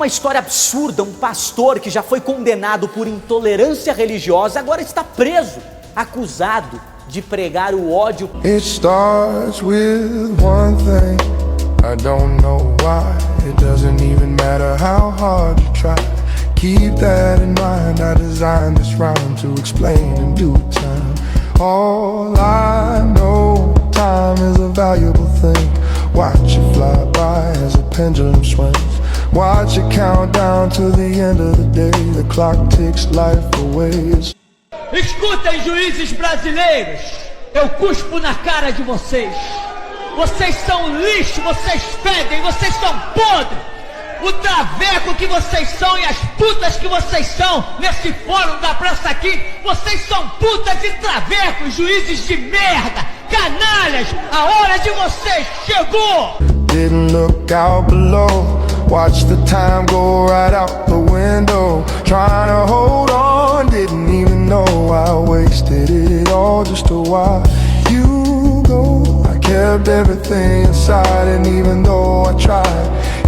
uma história absurda, um pastor que já foi condenado por intolerância religiosa, agora está preso, acusado de pregar o ódio. It starts with one thing, I don't know why. It doesn't even matter how hard you try. Keep that in mind, I designed this rhyme to explain in due time. All I know, time is a valuable thing. Watch it fly by as a pendulum swings. Watch it count down to the end of the day. The clock takes life away. Escutem, juízes brasileiros, eu cuspo na cara de vocês. Vocês são lixo, vocês fedem, vocês são podres. O traveco que vocês são e as putas que vocês são nesse fórum da praça aqui, vocês são putas e travecos, juízes de merda, canalhas, a hora de vocês chegou! Didn't look out below, watch the time go right out the window. Trying to hold on, didn't even know I wasted it all just to watch you go. I kept everything inside, and even though I tried,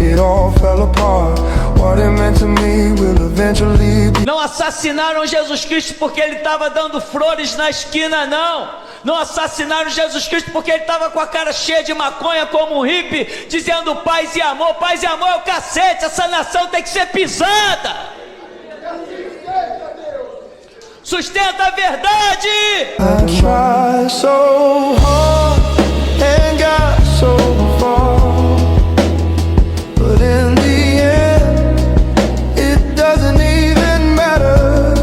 it all fell apart. What it meant to me will eventually be. Não assassinaram Jesus Cristo porque ele estava dando flores na esquina, não. Não assassinaram Jesus Cristo porque ele estava com a cara cheia de maconha como um hippie, dizendo paz e amor. Paz e amor é o cacete, essa nação tem que ser pisada. Sustenta a verdade. I tried so hard and got so far, but in the end, it doesn't even matter.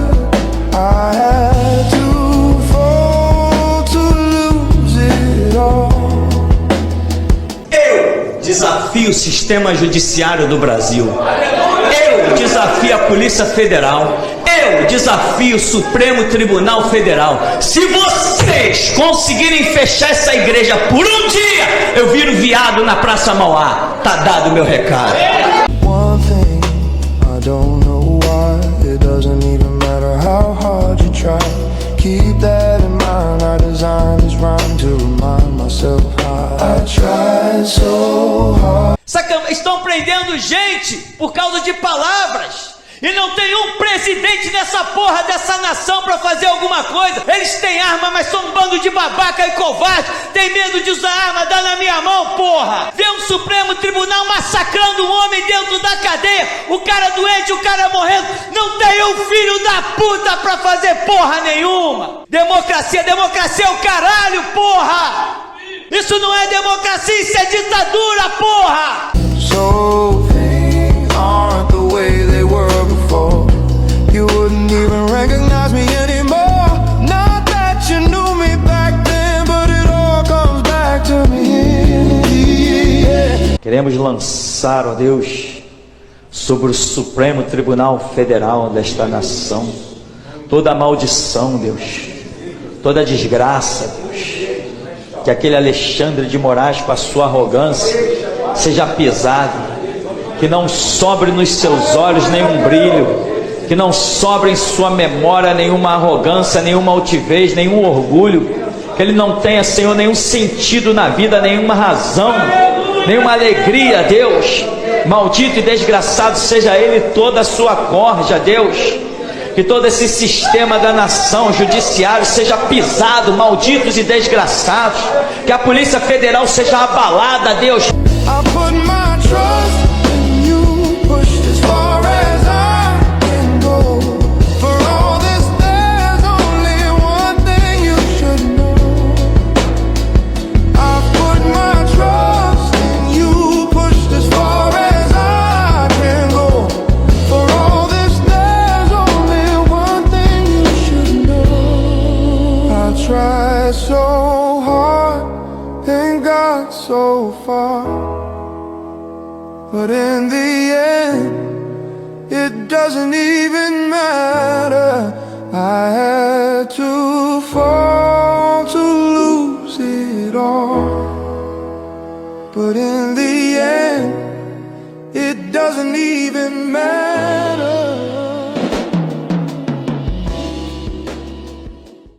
I had to fall to lose it all. Eu desafio o sistema judiciário do Brasil. Eu desafio a Polícia Federal. Eu desafio o Supremo Tribunal Federal. Se vocês conseguirem fechar essa igreja por um dia, eu viro viado na Praça Mauá. Tá dado o meu recado. One thing, I don't know why. It doesn't even matter how hard you try. Keep that in mind, I designed this rhyme to remind myself how I tried so hard. Estão prendendo gente por causa de palavras. E não tem um presidente nessa porra dessa nação pra fazer alguma coisa. Eles têm arma, mas são um bando de babaca e covarde. Tem medo de usar arma, dá na minha mão, porra. Vê um Supremo Tribunal massacrando um homem dentro da cadeia. O cara doente, o cara morrendo. Não tem um filho da puta pra fazer porra nenhuma. Democracia, democracia é o caralho, porra. Isso não é democracia, isso é ditadura, porra. So things aren't the way they were before. You wouldn't even recognize me anymore. Not that you knew me back then, but it all comes back to me. Yeah. Queremos lançar, ó Deus, sobre o Supremo Tribunal Federal desta nação toda a maldição, Deus, toda a desgraça, Deus. Que aquele Alexandre de Moraes, com a sua arrogância, seja pisado, que não sobre nos seus olhos nenhum brilho, que não sobre em sua memória nenhuma arrogância, nenhuma altivez, nenhum orgulho, que ele não tenha, Senhor, nenhum sentido na vida, nenhuma razão, nenhuma alegria, Deus. Maldito e desgraçado seja ele e toda a sua corja, Deus. Que todo esse sistema da nação, judiciário, seja pisado, malditos e desgraçados. Que a Polícia Federal seja abalada, Deus. I put my trust in you, pushed as far as I can go. For all this, there's only one thing you should know. I put my trust in you, pushed as far as I can go. For all this, there's only one thing you should know. I tried so hard and got so far, but in the end, it doesn't even matter. I had to fall to lose it all, but in the end, it doesn't even matter.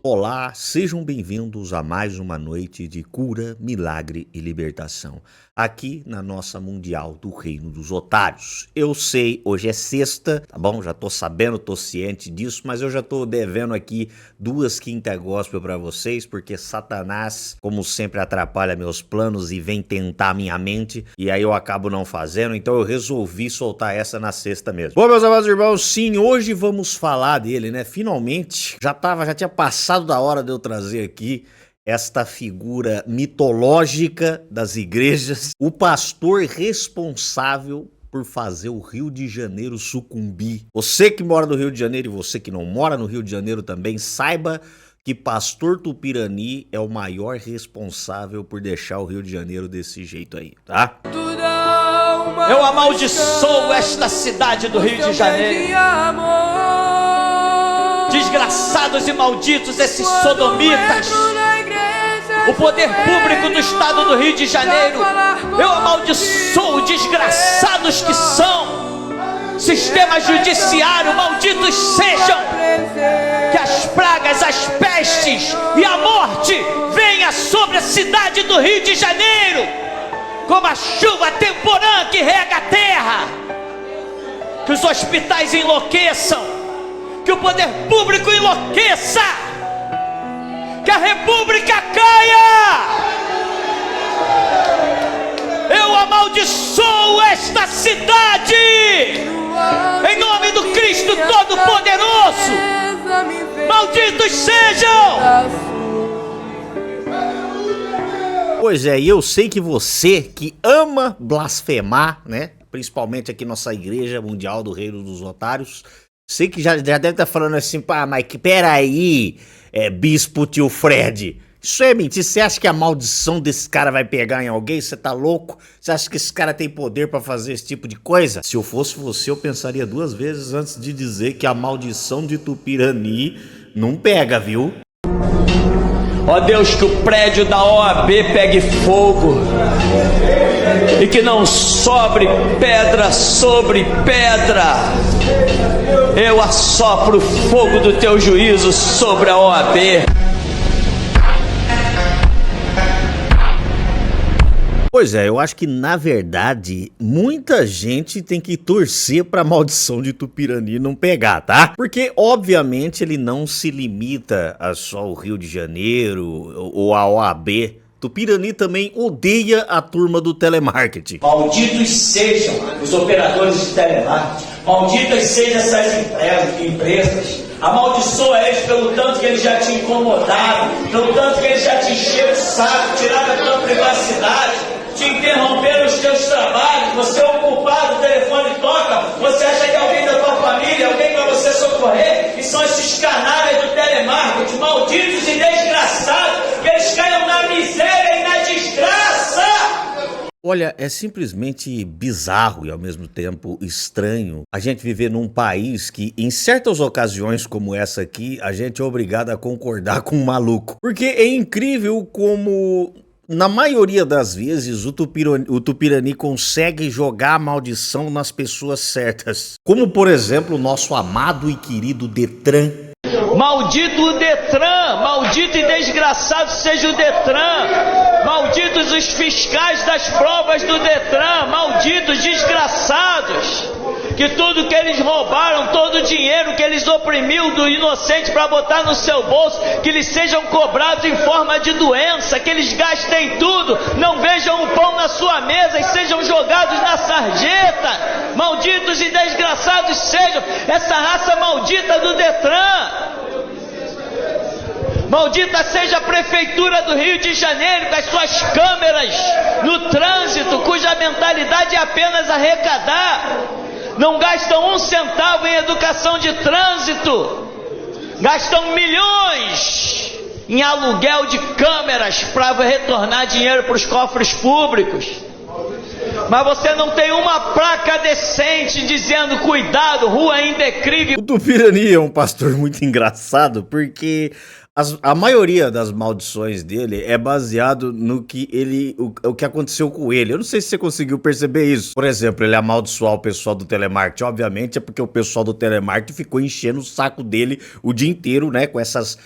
Olá, sejam bem-vindos a mais uma noite de cura, milagre e libertação, aqui na nossa Mundial do Reino dos Otários. Eu sei, hoje é sexta, tá bom? Já tô sabendo, tô ciente disso, mas eu já tô devendo aqui 2 quinta gospel pra vocês, porque Satanás, como sempre, atrapalha meus planos e vem tentar minha mente, e aí eu acabo não fazendo, então eu resolvi soltar essa na sexta mesmo. Bom, meus amados irmãos, sim, hoje vamos falar dele, né? Finalmente, já tinha passado da hora de eu trazer aqui esta figura mitológica das igrejas, o pastor responsável por fazer o Rio de Janeiro sucumbir. Você que mora no Rio de Janeiro e você que não mora no Rio de Janeiro também, saiba que Pastor Tupirani é o maior responsável por deixar o Rio de Janeiro desse jeito aí, tá? Eu amaldiçoo esta cidade do Rio de Janeiro. Desgraçados e malditos esses sodomitas, o poder público do estado do Rio de Janeiro, eu amaldiçoo, desgraçados que são, sistema judiciário, malditos sejam, que as pragas, as pestes e a morte venha sobre a cidade do Rio de Janeiro, como a chuva temporã que rega a terra, que os hospitais enlouqueçam, que o poder público enlouqueça, que a república caia. Eu amaldiçoo esta cidade em nome do Cristo Todo-Poderoso. Malditos sejam. Pois é, e eu sei que você que ama blasfemar, né? Principalmente aqui nossa Igreja Mundial do Reino dos Otários, sei que já deve estar falando assim, pá, mas que peraí, Bispo Tio Fred, isso é mentira, você acha que a maldição desse cara vai pegar em alguém? Você tá louco? Você acha que esse cara tem poder pra fazer esse tipo de coisa? Se eu fosse você, eu pensaria 2 vezes antes de dizer que a maldição de Tupirani não pega, viu? Ó Deus, que o prédio da OAB pegue fogo e que não sobre pedra sobre pedra. Eu assopro o fogo do teu juízo sobre a OAB. Pois é, eu acho que na verdade muita gente tem que torcer pra maldição de Tupirani não pegar, tá? Porque obviamente ele não se limita a só o Rio de Janeiro ou a OAB. Tupirani também odeia a turma do telemarketing. Malditos sejam os operadores de telemarketing, malditas sejam essas empresas. Amaldiçoa eles pelo tanto que eles já te incomodaram, pelo tanto que eles já te encheram o saco, tiraram a tua privacidade, te interromperam os teus trabalhos. Você é o culpado, o telefone toca, você acha que é alguém da tua família, alguém para você socorrer, e são esses canalhas do telemarketing, malditos e desgraçados, que eles caiam na miséria e na desgraça. Olha, é simplesmente bizarro e ao mesmo tempo estranho a gente viver num país que, em certas ocasiões como essa aqui, a gente é obrigado a concordar com um maluco. Porque é incrível como, na maioria das vezes, o Tupirani consegue jogar a maldição nas pessoas certas. Como, por exemplo, o nosso amado e querido Detran. Maldito o Detran, maldito e desgraçado seja o Detran, malditos os fiscais das provas do Detran, malditos desgraçados, que tudo que eles roubaram, todo o dinheiro que eles oprimiu do inocente para botar no seu bolso, que eles sejam cobrados em forma de doença, que eles gastem tudo, não vejam o pão na sua mesa e sejam jogados na sarjeta. Malditos e desgraçados sejam essa raça maldita do Detran. Maldita seja a prefeitura do Rio de Janeiro com as suas câmeras no trânsito, cuja mentalidade é apenas arrecadar. Não gastam 1 centavo em educação de trânsito, gastam milhões em aluguel de câmeras para retornar dinheiro para os cofres públicos. Mas você não tem uma placa decente dizendo cuidado, rua ainda é crime. O Tupirani é um pastor muito engraçado porque a maioria das maldições dele é baseado no que o que aconteceu com ele. Eu não sei se você conseguiu perceber isso. Por exemplo, ele amaldiçoar o pessoal do telemarketing. Obviamente é porque o pessoal do telemarketing ficou enchendo o saco dele o dia inteiro, né? Com essas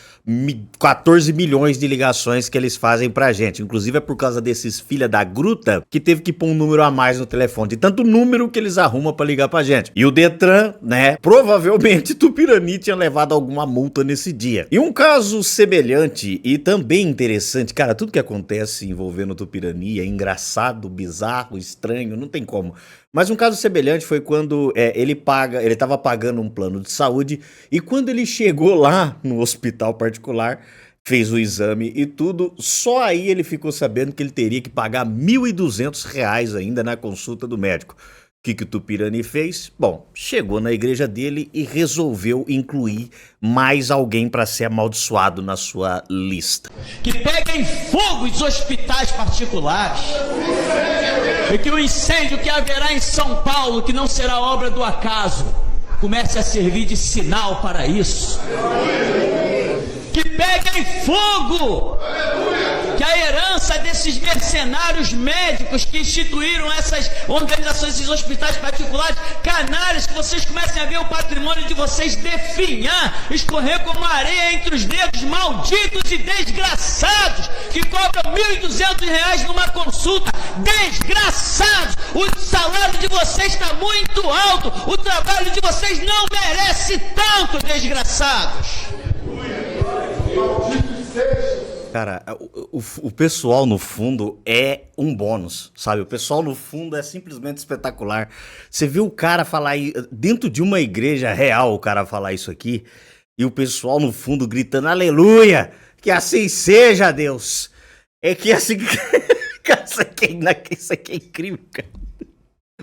14 milhões de ligações que eles fazem pra gente. Inclusive é por causa desses filha da gruta que teve que pôr um número a mais no telefone, de tanto número que eles arrumam pra ligar pra gente. E o Detran, né, provavelmente Tupirani tinha levado alguma multa nesse dia. E um caso semelhante e também interessante, cara, tudo que acontece envolvendo Tupirani é engraçado, bizarro, estranho, não tem como. Mas um caso semelhante foi quando ele tava pagando um plano de saúde e quando ele chegou lá no hospital particular, fez o exame e tudo, só aí ele ficou sabendo que ele teria que pagar R$ 1.200 ainda na consulta do médico. O que o Tupirani fez? Bom, chegou na igreja dele e resolveu incluir mais alguém para ser amaldiçoado na sua lista. Que peguem fogo os hospitais particulares. E que o incêndio que haverá em São Paulo, que não será obra do acaso, comece a servir de sinal para isso. Que peguem fogo! Que a herança desses mercenários médicos que instituíram essas organizações, esses hospitais particulares, canalhas, que vocês comecem a ver o patrimônio de vocês definhar, escorrer como areia entre os dedos, malditos e desgraçados, que cobram R$ 1.200 numa consulta, desgraçados! O salário de vocês está muito alto, o trabalho de vocês não merece tanto, desgraçados! Cara, o pessoal no fundo é um bônus, sabe? O pessoal no fundo é simplesmente espetacular. Você viu o cara falar dentro de uma igreja real, o cara falar isso aqui, e o pessoal no fundo gritando aleluia, que assim seja, Deus. É que assim... isso aqui é incrível, cara.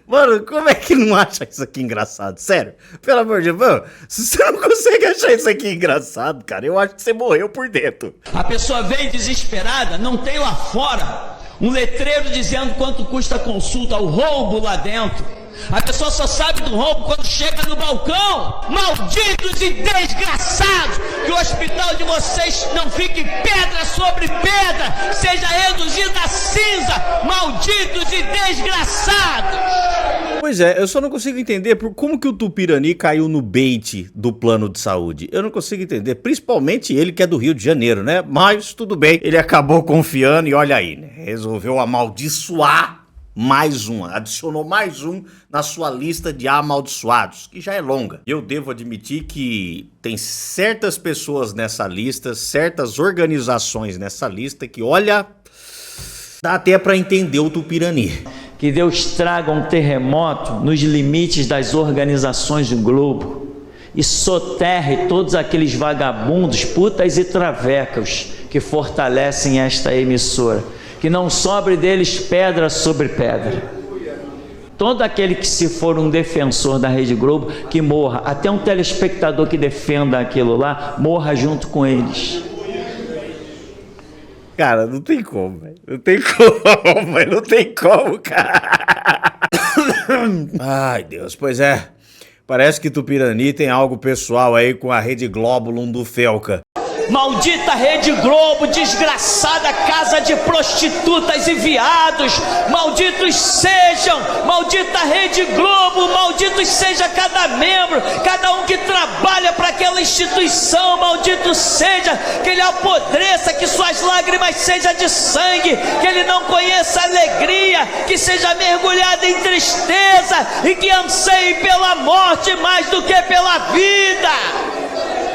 Mano, como é que não acha isso aqui engraçado? Sério, pelo amor de Deus, se você não consegue achar isso aqui engraçado, cara, eu acho que você morreu por dentro. A pessoa vem desesperada, não tem lá fora um letreiro dizendo quanto custa a consulta, o roubo lá dentro. A pessoa só sabe do roubo quando chega no balcão. Malditos e desgraçados, que o hospital de vocês não fique pedra sobre pedra, seja reduzido a cinza. Malditos e desgraçados. Pois é, eu só não consigo entender como que o Tupirani caiu no bait do plano de saúde. Eu não consigo entender, principalmente ele que é do Rio de Janeiro, né? Mas tudo bem, ele acabou confiando e olha aí, né? Resolveu amaldiçoar mais um, adicionou mais um na sua lista de amaldiçoados, que já é longa. Eu devo admitir que tem certas pessoas nessa lista, certas organizações nessa lista que, olha, dá até pra entender o Tupirani. Que Deus traga um terremoto nos limites das organizações do globo e soterre todos aqueles vagabundos, putas e travecas que fortalecem esta emissora. Que não sobre deles pedra sobre pedra. Todo aquele que se for um defensor da Rede Globo, que morra. Até um telespectador que defenda aquilo lá, morra junto com eles. Cara, não tem como, velho. Não tem como, velho. Não tem como, cara. Ai, Deus, pois é. Parece que Tupirani tem algo pessoal aí com a Rede Globulum do Felca. Maldita Rede Globo, desgraçada casa de prostitutas e viados, malditos sejam, maldita Rede Globo, malditos seja cada membro, cada um que trabalha para aquela instituição, maldito seja, que ele apodreça, que suas lágrimas sejam de sangue, que ele não conheça alegria, que seja mergulhado em tristeza e que anseie pela morte mais do que pela vida.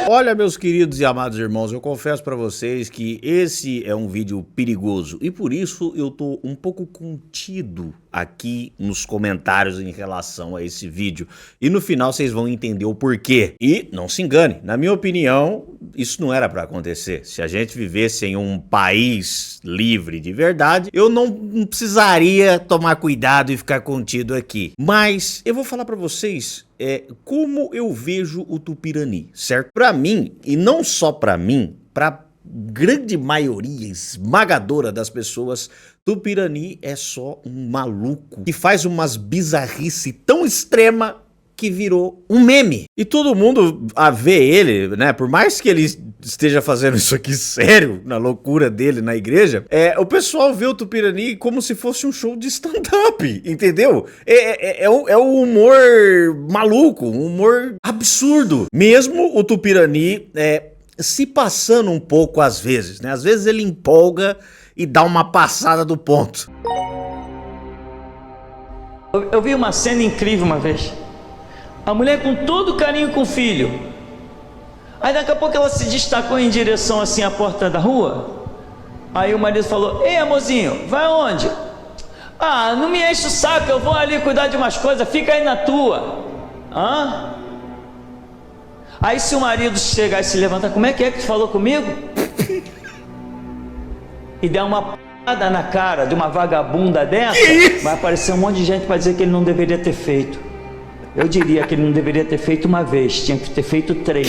Olha, meus queridos e amados irmãos, eu confesso pra vocês que esse é um vídeo perigoso e por isso eu tô um pouco contido aqui nos comentários em relação a esse vídeo. E no final vocês vão entender o porquê. E não se engane, na minha opinião, isso não era pra acontecer. Se a gente vivesse em um país livre de verdade, eu não precisaria tomar cuidado e ficar contido aqui. Mas eu vou falar pra vocês como eu vejo o Tupirani, certo? Pra mim, e não só pra mim, pra grande maioria esmagadora das pessoas, Tupirani é só um maluco que faz umas bizarrice tão extrema que virou um meme. E todo mundo a ver ele, né, por mais que ele esteja fazendo isso aqui sério, na loucura dele na igreja, o pessoal vê o Tupirani como se fosse um show de stand-up, entendeu? É o humor maluco, um humor absurdo. Mesmo o Tupirani se passando um pouco às vezes, né? Às vezes ele empolga e dá uma passada do ponto. Eu vi uma cena incrível uma vez. A mulher com todo carinho com o filho. Aí daqui a pouco ela se destacou em direção assim à porta da rua. Aí o marido falou: ei, amorzinho, vai aonde? Ah, não me enche o saco, eu vou ali cuidar de umas coisas, fica aí na tua. Hã? Aí se o marido chegar e se levantar: como é que tu falou comigo? E der uma p***da na cara de uma vagabunda dessa, vai aparecer um monte de gente para dizer que ele não deveria ter feito. Eu diria que ele não deveria ter feito uma vez, tinha que ter feito 3.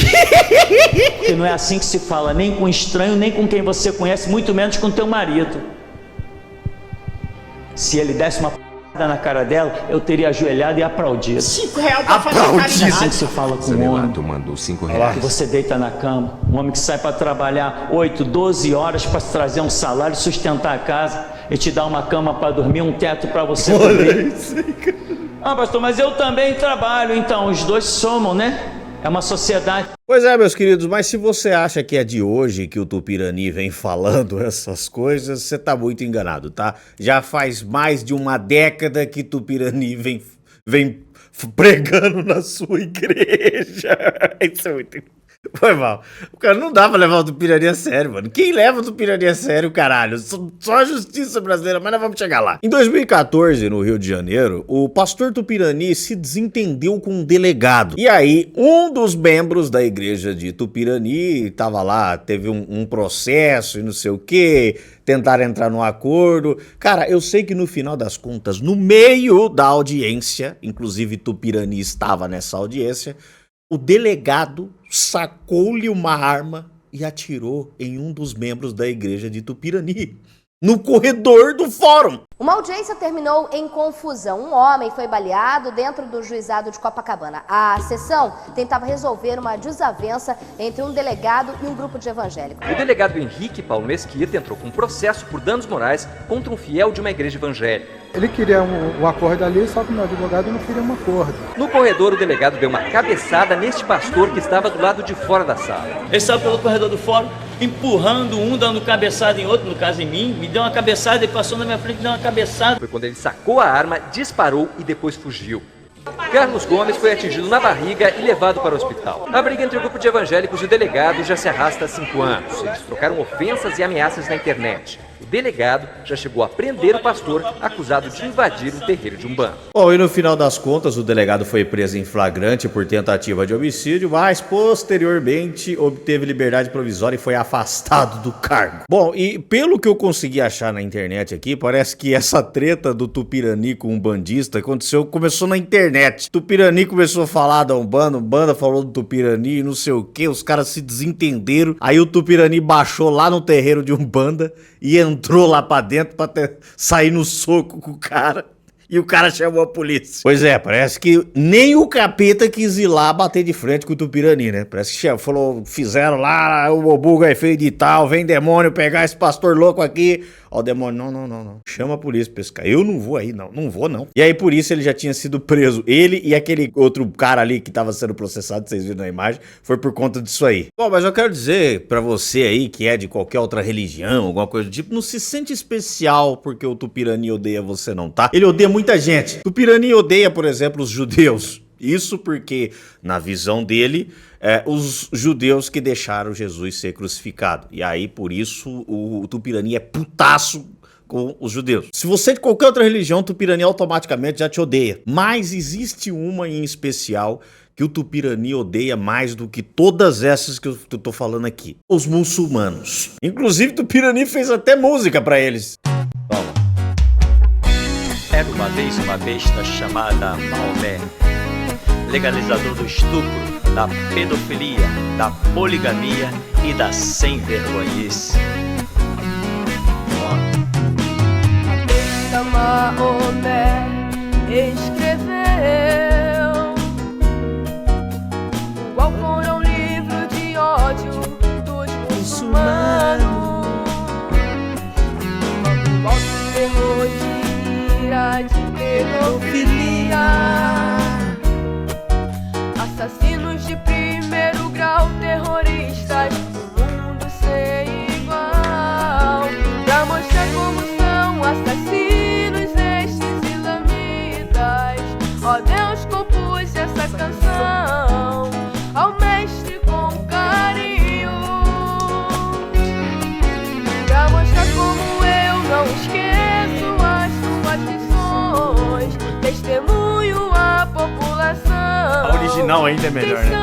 Porque não é assim que se fala, nem com estranho, nem com quem você conhece, muito menos com teu marido. Se ele desse uma p***da na cara dela, eu teria ajoelhado e aplaudido. R$5 pra fazer caridade. Assim que se fala com um homem. Tu mandou R$5. Que você deita na cama, um homem que sai para trabalhar 8, 12 horas para trazer um salário, sustentar a casa e te dar uma cama para dormir, um teto para você dormir. Ah, pastor, mas eu também trabalho. Então, os dois somam, né? É uma sociedade. Pois é, meus queridos, mas se você acha que é de hoje que o Tupirani vem falando essas coisas, você tá muito enganado, tá? Já faz mais de uma década que Tupirani vem pregando na sua igreja. Isso é muito... Foi mal. O cara não dá pra levar o Tupirani a sério, mano. Quem leva o Tupirani a sério, caralho? Só a justiça brasileira, mas nós vamos chegar lá. Em 2014, no Rio de Janeiro, o pastor Tupirani se desentendeu com um delegado. E aí, um dos membros da igreja de Tupirani tava lá, teve um processo e não sei o quê, tentaram entrar num acordo. Cara, eu sei que no final das contas, no meio da audiência, inclusive Tupirani estava nessa audiência, o delegado sacou-lhe uma arma e atirou em um dos membros da igreja de Tupirani, no corredor do fórum. Uma audiência terminou em confusão. Um homem foi baleado dentro do juizado de Copacabana. A sessão tentava resolver uma desavença entre um delegado e um grupo de evangélicos. O delegado Henrique Paulo Mesquita entrou com um processo por danos morais contra um fiel de uma igreja evangélica. Ele queria um acordo ali, só que o meu advogado não queria um acordo. No corredor, o delegado deu uma cabeçada neste pastor que estava do lado de fora da sala. Ele saiu pelo corredor do fórum, empurrando um, dando cabeçada em outro, no caso em mim, me deu uma cabeçada e passou na minha frente e deu uma cabeçada. Foi quando ele sacou a arma, disparou e depois fugiu. Carlos Gomes foi atingido na barriga e levado para o hospital. A briga entre o grupo de evangélicos e o delegado já se arrasta há 5 anos. Eles trocaram ofensas e ameaças na internet. O delegado já chegou a prender o pastor acusado de invadir um terreiro de Umbanda. Bom, e no final das contas, o delegado foi preso em flagrante por tentativa de homicídio, mas posteriormente obteve liberdade provisória e foi afastado do cargo. Bom, e pelo que eu consegui achar na internet aqui, parece que essa treta do Tupirani com um bandista começou na internet. Tupirani começou a falar da Umbanda, Umbanda falou do Tupirani, não sei o que, os caras se desentenderam. Aí o Tupirani baixou lá no terreiro de Umbanda e entrou lá pra dentro pra sair no soco com o cara. E o cara chamou a polícia. Pois é, parece que nem o capeta quis ir lá bater de frente com o Tupirani, né? Parece que falou, fizeram lá, o Bobuga é feio de tal, vem demônio pegar esse pastor louco aqui. Ó, o demônio, não. Chama a polícia pra esse cara. Eu não vou aí, não vou não. E aí por isso ele já tinha sido preso. Ele e aquele outro cara ali que tava sendo processado, vocês viram na imagem, foi por conta disso aí. Bom, mas eu quero dizer pra você aí que é de qualquer outra religião, alguma coisa do tipo, não se sente especial porque o Tupirani odeia você não, tá? Ele odeia muita gente. Tupirani odeia, por exemplo, os judeus. Isso porque, na visão dele, os judeus que deixaram Jesus ser crucificado. E aí, por isso, o Tupirani é putaço com os judeus. Se você é de qualquer outra religião, o Tupirani automaticamente já te odeia. Mas existe uma em especial que o Tupirani odeia mais do que todas essas que eu tô falando aqui. Os muçulmanos. Inclusive, o Tupirani fez até música pra eles. Toma. Era uma vez uma besta chamada Maomé, legalizador do estupro, da pedofilia, da poligamia e da sem-vergonhice. A besta Maomé escreveu o Alcorão, livro de ódio dos muçulmanos. O alto terror de ira, de pedofilia, assassinos de primeiro grau, terroristas final ainda é melhor, né?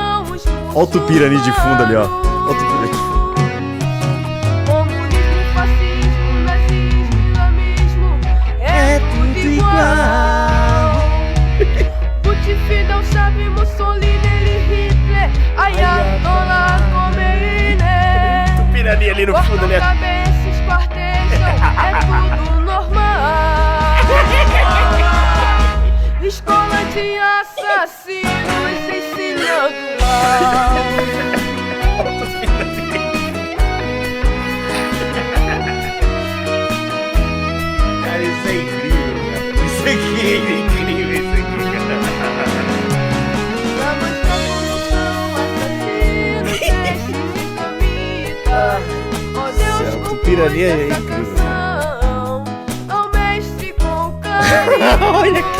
Olha o Tupirani de fundo ali, ó. Olha o Tupirani de fundo. Comunismo, fascismo, nazismo, islamismo, é tudo igual. Putin, Fidel, Chávez, Mussolini, Hitler, Ayatollah Khomeini. Tupirani ali no fundo, ali. Cabeças quartejam, é tudo normal. Escola de assassinos ensinando mal. Cara, isso é incrível, cara. Isso aqui é incrível, isso aqui, Vamos na condução, assassinos, destes islamitas. Oh Deus, Céu, compõe Tupirani é essa incrível. canção ao mestre com carinho. Olha aqui.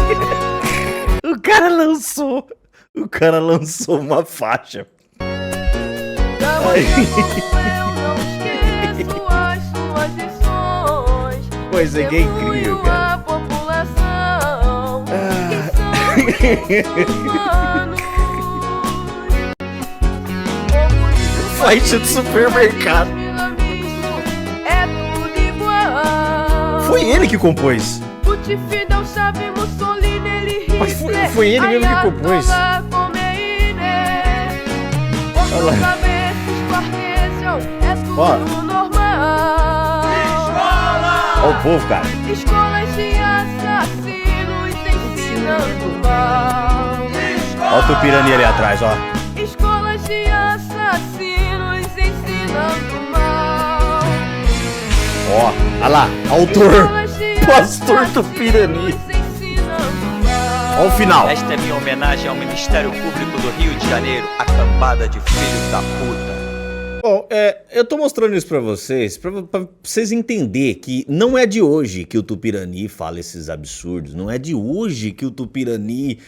O cara lançou uma faixa. Ai. Eu não esqueço as suas lições. Pô, isso aqui é incrível, cara. A população que somos humanos. Faixa de supermercado. Islamismo é tudo igual. Foi ele que compôs. Putin, Fidel, Chávez, Mussolini, Hitler, Mas foi ele mesmo que compôs. Ayatollah Khomeini. Olha lá. Cabeças quartejam, é tudo Ó. normal. Olha o povo, cara. Escolas de assassinos ensinando mal. Olha o Tupirani ali atrás, ó. Escolas de assassinos ensinando mal. Ó, olha lá. Autor. Escolas de Pastor Tupirani. assassinos ensinando mal. Olha o final. Esta é minha homenagem ao Ministério Público do Rio de Janeiro, a cambada de filhos da puta. Bom, eu tô mostrando isso pra vocês entenderem que não é de hoje que o Tupirani fala esses absurdos, não é de hoje que o Tupirani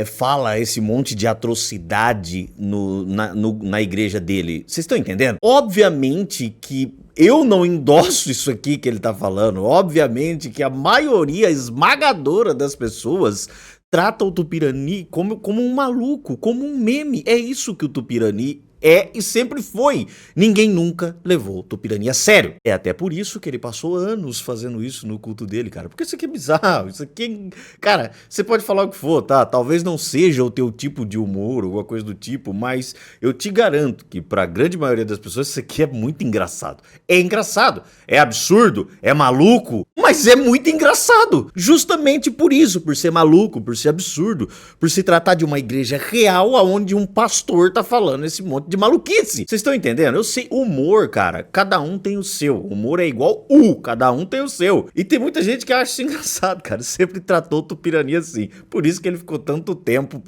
fala esse monte de atrocidade na igreja dele. Vocês estão entendendo? Obviamente que eu não endosso isso aqui que ele tá falando, obviamente que a maioria esmagadora das pessoas trata o Tupirani como um maluco, como um meme. É isso que o Tupirani é e sempre foi. Ninguém nunca levou o Tupirani a sério. É até por isso que ele passou anos fazendo isso no culto dele, cara. Porque isso aqui é bizarro, isso aqui... Cara, você pode falar o que for, tá? Talvez não seja o teu tipo de humor, alguma coisa do tipo, mas eu te garanto que pra grande maioria das pessoas isso aqui é muito engraçado. É engraçado, é absurdo, é maluco, mas é muito engraçado. Justamente por isso, por ser maluco, por ser absurdo, por se tratar de uma igreja real onde um pastor tá falando esse monte de maluquice. Vocês estão entendendo? Eu sei, humor, cara, cada um tem o seu. Humor é igual cada um tem o seu. E tem muita gente que acha isso engraçado, cara. Sempre tratou o Tupirani assim. Por isso que ele ficou tanto tempo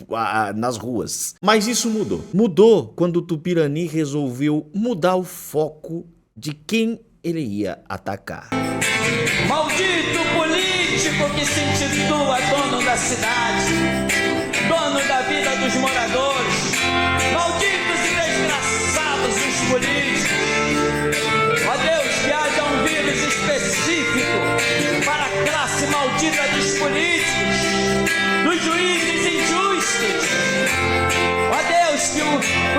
nas ruas. Mas isso mudou. Mudou quando o Tupirani resolveu mudar o foco de quem ele ia atacar. Maldito político que se intitula dono da cidade, dono da vida dos moradores. Malditos e desgraçados os políticos. Ó Deus, que haja um vírus específico para a classe maldita dos políticos, dos juízes injustos. Ó Deus, que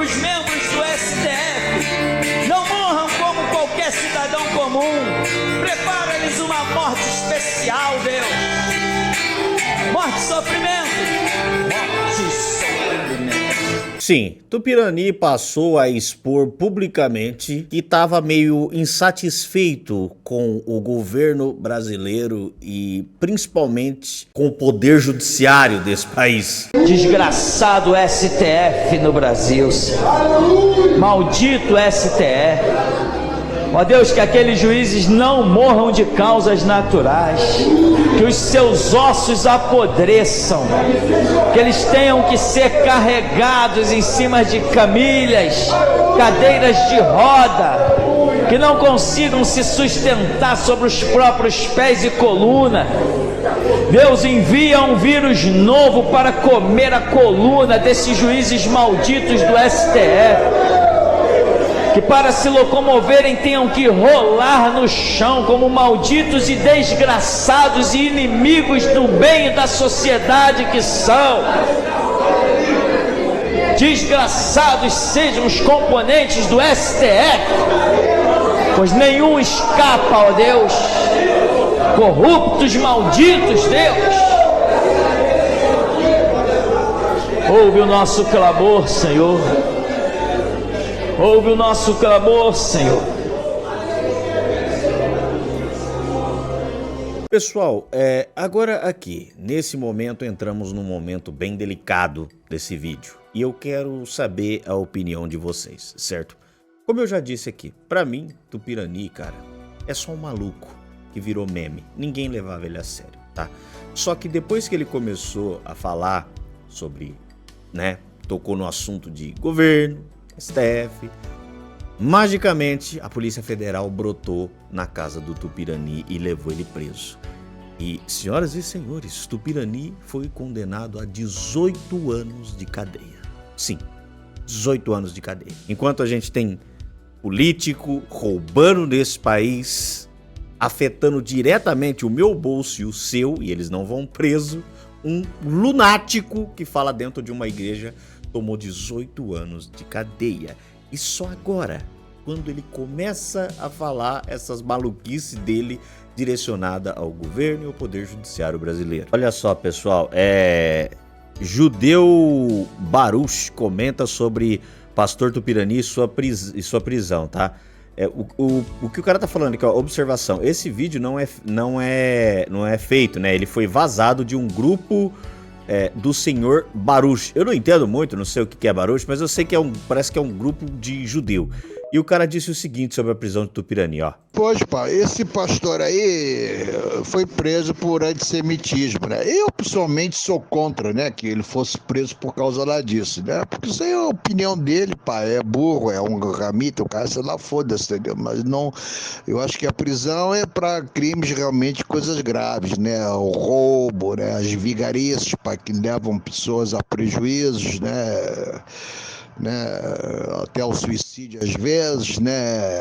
os membros do STF não morram como qualquer cidadão comum. Prepara-lhes uma morte especial, Deus. Morte e sofrimento. Morte e sofrimento. Sim, Tupirani passou a expor publicamente que estava meio insatisfeito com o governo brasileiro e principalmente com o poder judiciário desse país. Desgraçado STF no Brasil. Maldito STF. Ó Deus, que aqueles juízes não morram de causas naturais, que os seus ossos apodreçam, que eles tenham que ser carregados em cima de camilhas, cadeiras de roda, que não consigam se sustentar sobre os próprios pés e coluna. Deus envia um vírus novo para comer a coluna desses juízes malditos do STF, que para se locomoverem tenham que rolar no chão como malditos e desgraçados e inimigos do bem e da sociedade que são. desgraçados sejam os componentes do STF, pois nenhum escapa, ó Deus, corruptos, malditos, Deus. Ouve o nosso clamor, Senhor. Ouve o nosso clamor, Senhor. Pessoal, agora aqui, nesse momento, entramos num momento bem delicado desse vídeo. E eu quero saber a opinião de vocês, certo? Como eu já disse aqui, pra mim, Tupirani, cara, é só um maluco que virou meme. Ninguém levava ele a sério, tá? Só que depois que ele começou a falar sobre, né, tocou no assunto de governo, STF, magicamente a Polícia Federal brotou na casa do Tupirani e levou ele preso. E, senhoras e senhores, Tupirani foi condenado a 18 anos de cadeia. Sim, 18 anos de cadeia. Enquanto a gente tem político roubando nesse país, afetando diretamente o meu bolso e o seu, e eles não vão preso, um lunático que fala dentro de uma igreja tomou 18 anos de cadeia. E só agora, quando ele começa a falar essas maluquices dele direcionada ao governo e ao poder judiciário brasileiro. Olha só, pessoal, Judeu Baruch comenta sobre Pastor Tupirani e sua prisão, tá? O que o cara tá falando aqui, ó, observação, esse vídeo não é feito, né? Ele foi vazado de um grupo do senhor Baruch. Eu não entendo muito, não sei o que é Baruch, mas eu sei que parece que é um grupo de judeu. E o cara disse o seguinte sobre a prisão de Tupirani, ó. Pois, pá, esse pastor aí foi preso por antissemitismo, né? Eu, pessoalmente, sou contra, né, que ele fosse preso por causa lá disso, né? Porque isso aí é a opinião dele, pá, é burro, é um ramita, o cara, sei lá, foda-se, entendeu? Mas não, eu acho que a prisão é para crimes realmente, coisas graves, né? O roubo, né? As vigarices, pá, que levam pessoas a prejuízos, né? Até o suicídio às vezes, né?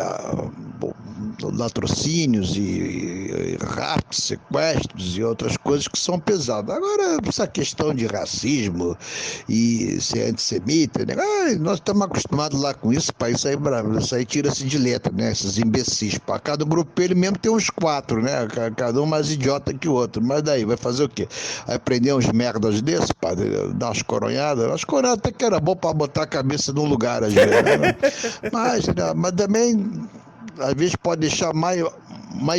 Latrocínios e raptos, sequestros e outras coisas que são pesadas. Agora, essa questão de racismo e ser antissemita, né? Nós estamos acostumados lá com isso, pá, isso aí tira-se de letra, né? Esses imbecis, pá. Cada grupo ele mesmo tem uns 4, né? Cada um mais idiota que o outro, mas daí vai fazer o quê? Vai prender uns merdas desses, pá, dar umas coronhadas. As coronhadas até que era bom para botar a cabeça no lugar, às vezes, né? mas também às vezes pode deixar mais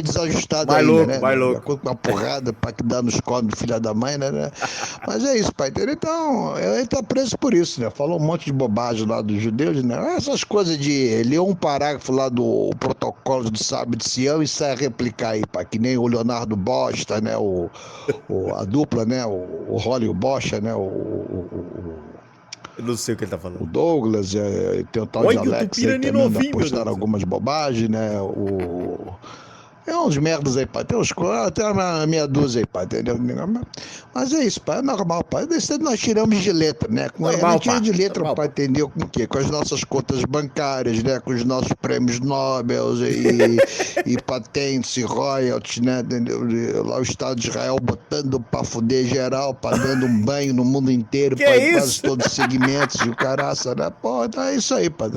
desajustado mais ainda, louco, né? mais louco. Com uma porrada para que dá nos come do filho da mãe, né? Mas é isso, pai. Então, ele tá preso por isso, né? Falou um monte de bobagem lá dos judeus, né? Essas coisas de ler um parágrafo lá do protocolo do Sábio de Sião e sai a replicar aí, pai. Que nem o Leonardo Bosta, né? A dupla, né? O Rolly Bosta, né? Eu não sei o que ele tá falando. O Douglas, tem o tal de Alex aí também, postaram algumas bobagens, né? É uns merdas aí, pai. Tem uns até uma meia dúzia aí, pai, entendeu? Mas é isso, pai. É normal, pai. Nós tiramos de letra, né? A gente tira de letra, pai, entendeu? Com o quê? Com as nossas contas bancárias, né? Com os nossos prêmios Nobel e patentes e royalties, né? Entendeu? Lá o Estado de Israel botando pra fuder geral, pra dando um banho no mundo inteiro, que pai, é em quase todos os segmentos e o caraça, né? Pô, então é isso aí, pai.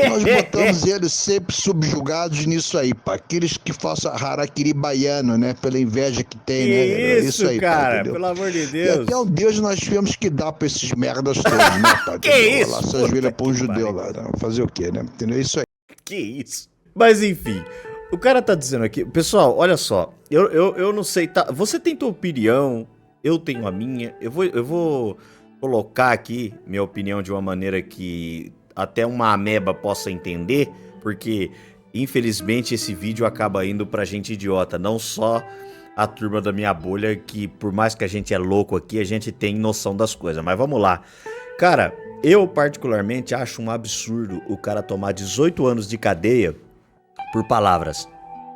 Nós botamos eles sempre subjugados nisso aí, pai. Aqueles que façam harakiri baiano, né? Pela inveja que tem, né? Isso aí, cara, pai, pelo amor de e Deus. até um Deus nós tivemos que dar pra esses merdas todos, né, pai? Que isso? Lá se ajoelha pra um judeu lá, né? Fazer o quê, né? Entendeu? Isso aí. Que isso? Mas enfim, o cara tá dizendo aqui, pessoal, olha só, eu não sei, tá? Você tem tua opinião, eu tenho a minha, eu vou colocar aqui minha opinião de uma maneira que até uma ameba possa entender, porque infelizmente esse vídeo acaba indo pra gente idiota, não só a turma da minha bolha, que por mais que a gente é louco aqui, a gente tem noção das coisas, mas vamos lá. Cara, eu particularmente acho um absurdo o cara tomar 18 anos de cadeia por palavras,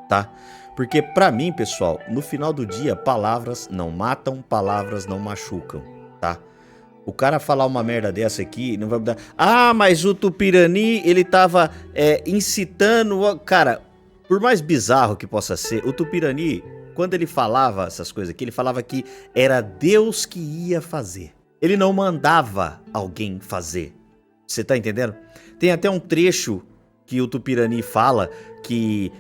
tá? Porque pra mim, pessoal, no final do dia, palavras não matam, palavras não machucam, tá? O cara falar uma merda dessa aqui, não vai mudar. Ah, mas o Tupirani, ele tava incitando... Cara, por mais bizarro que possa ser, o Tupirani, quando ele falava essas coisas aqui, ele falava que era Deus que ia fazer. Ele não mandava alguém fazer. Você tá entendendo? Tem até um trecho que o Tupirani fala que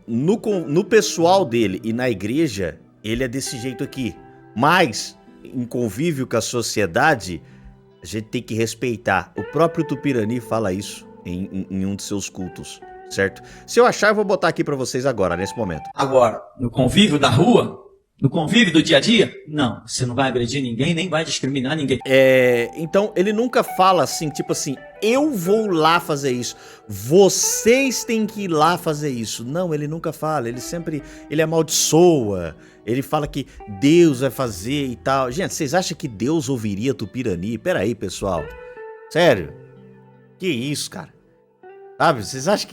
no pessoal dele e na igreja, ele é desse jeito aqui. Mas, em convívio com a sociedade, a gente tem que respeitar. O próprio Tupirani fala isso em um de seus cultos, certo? Se eu achar, eu vou botar aqui pra vocês agora, nesse momento. Agora, no convívio da rua, no convívio do dia a dia, não, você não vai agredir ninguém, nem vai discriminar ninguém. Então, ele nunca fala assim, tipo assim, eu vou lá fazer isso, vocês têm que ir lá fazer isso. Não, ele nunca fala, ele amaldiçoa, ele fala que Deus vai fazer e tal. Gente, vocês acham que Deus ouviria Tupirani? Pera aí, pessoal, sério, que isso, cara? Sabe, vocês acham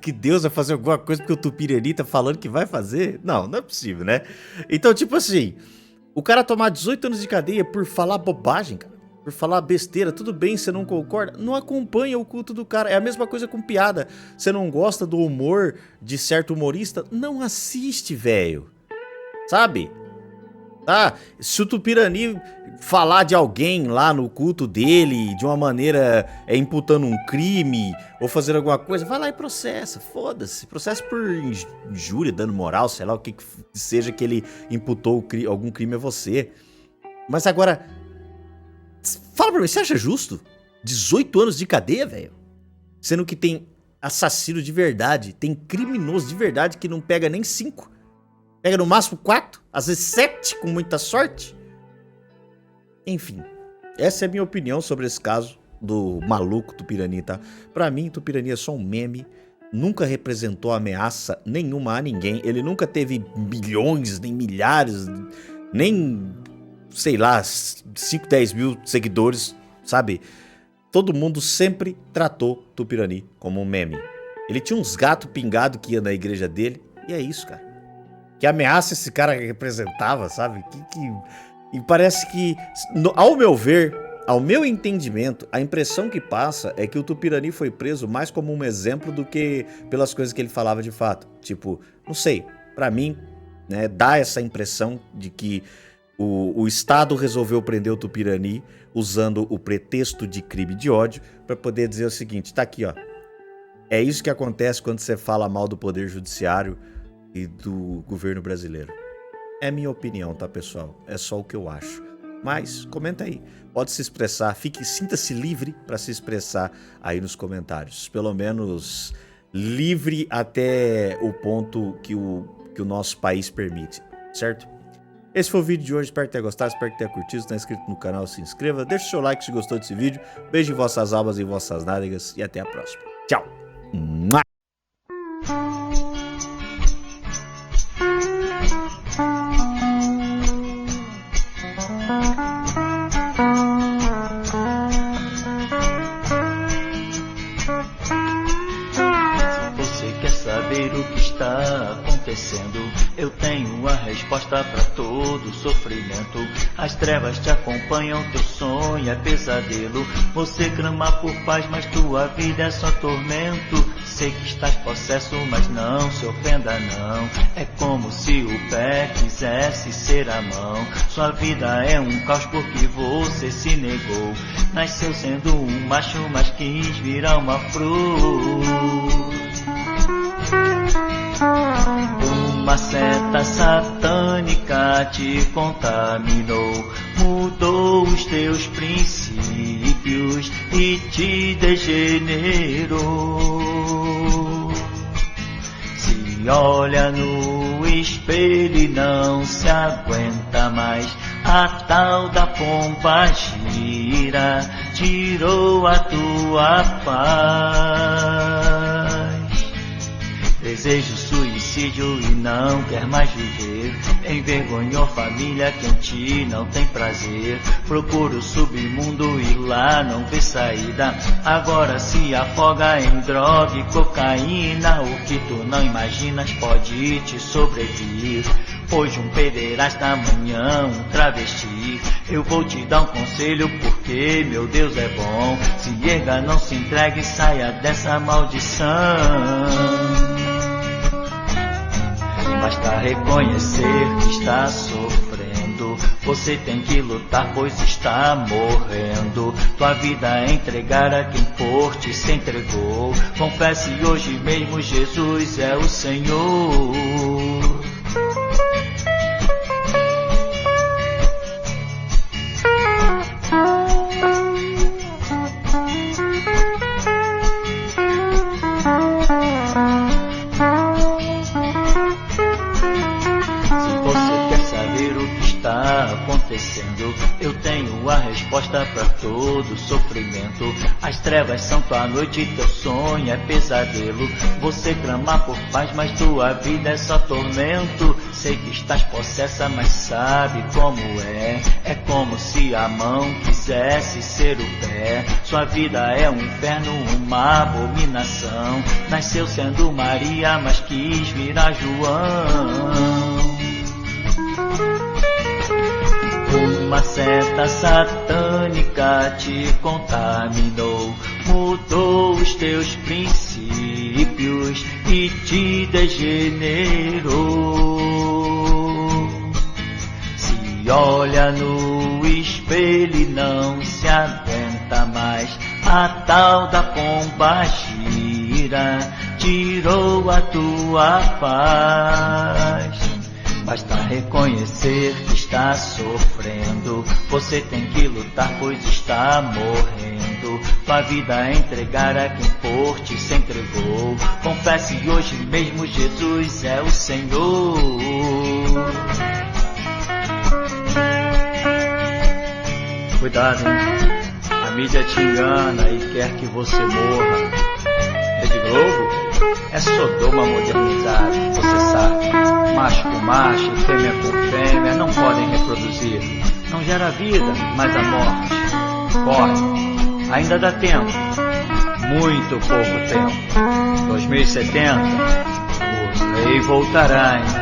que Deus vai fazer alguma coisa porque o Tupirani tá falando que vai fazer? Não, não é possível, né? Então, tipo assim, o cara tomar 18 anos de cadeia por falar bobagem, cara, por falar besteira, tudo bem, você não concorda, não acompanha o culto do cara. É a mesma coisa com piada. Você não gosta do humor de certo humorista? Não assiste, velho. Sabe? Tá? Se o Tupirani falar de alguém lá no culto dele de uma maneira imputando um crime ou fazendo alguma coisa, vai lá e processa, foda-se, processa por injúria, dano moral, sei lá o que seja que ele imputou algum crime a você. Mas agora, fala pra mim, você acha justo 18 anos de cadeia, velho? Sendo que tem assassino de verdade, tem criminoso de verdade que não pega nem 5. Pega no máximo 4, às vezes 7, com muita sorte. Enfim, essa é a minha opinião sobre esse caso do maluco Tupirani, tá? Pra mim, Tupirani é só um meme, nunca representou ameaça nenhuma a ninguém, ele nunca teve milhões, nem milhares, nem, sei lá, 5, 10 mil seguidores, sabe? Todo mundo sempre tratou Tupirani como um meme. Ele tinha uns gatos pingados que ia na igreja dele, e é isso, cara. Que ameaça esse cara representava, sabe? E parece que, ao meu ver, ao meu entendimento, a impressão que passa é que o Tupirani foi preso mais como um exemplo do que pelas coisas que ele falava de fato. Tipo, não sei, pra mim, né, dá essa impressão de que o Estado resolveu prender o Tupirani usando o pretexto de crime de ódio pra poder dizer o seguinte, tá aqui, ó. É isso que acontece quando você fala mal do Poder Judiciário e do governo brasileiro. É minha opinião, tá, pessoal? É só o que eu acho. Mas, comenta aí. Pode se expressar. Sinta-se livre para se expressar aí nos comentários. Pelo menos livre até o ponto que o nosso país permite, certo? Esse foi o vídeo de hoje. Espero que tenha gostado, espero que tenha curtido. Se não é inscrito no canal, se inscreva. Deixe o seu like se gostou desse vídeo. Beijo em vossas almas e em vossas nádegas. E até a próxima. Tchau! O que está acontecendo? Eu tenho a resposta para todo sofrimento. As trevas te acompanham, teu sonho é pesadelo. Você clama por paz, mas tua vida é só tormento. Sei que estás possesso, mas não se ofenda não. É como se o pé quisesse ser a mão. Sua vida é um caos porque você se negou. Nasceu sendo um macho, mas quis virar uma flor. Uma seta satânica te contaminou, mudou os teus princípios e te degenerou. Se olha no espelho e não se aguenta mais, a tal da pomba gira tirou a tua paz. Deseja o suicídio e não quer mais viver. Envergonhou família que em ti não tem prazer. Procura o submundo e lá não vê saída. Agora se afoga em droga e cocaína. O que tu não imaginas pode te sobrevir. Hoje um pederasta, amanhã um travesti. Eu vou te dar um conselho porque meu Deus é bom. Se erga, não se entregue, saia dessa maldição. Basta reconhecer que está sofrendo. Você tem que lutar, pois está morrendo. Tua vida é entregar a quem por ti se entregou. Confesse hoje mesmo, Jesus é o Senhor. Acontecendo, eu tenho a resposta para todo sofrimento. As trevas são tua noite, teu sonho é pesadelo. Você clama por paz, mas tua vida é só tormento. Sei que estás possessa, mas sabe como é. É como se a mão quisesse ser o pé. Sua vida é um inferno, uma abominação. Nasceu sendo Maria, mas quis virar João. Uma seta satânica te contaminou, mudou os teus princípios e te degenerou. Se olha no espelho e não se aguenta mais, a tal da pomba gira tirou a tua paz. Basta reconhecer que está sofrendo. Você tem que lutar, pois está morrendo. Tua vida é entregar a quem por ti se entregou. Confesse hoje mesmo, Jesus é o Senhor. Cuidado, hein? A mídia te engana e quer que você morra. Rede Globo é Sodoma modernizada, você sabe. Macho com macho, fêmea com fêmea, não podem reproduzir. Não gera vida, mas a morte. Corre, ainda dá tempo. Muito pouco tempo. 2070, o rei voltará, hein?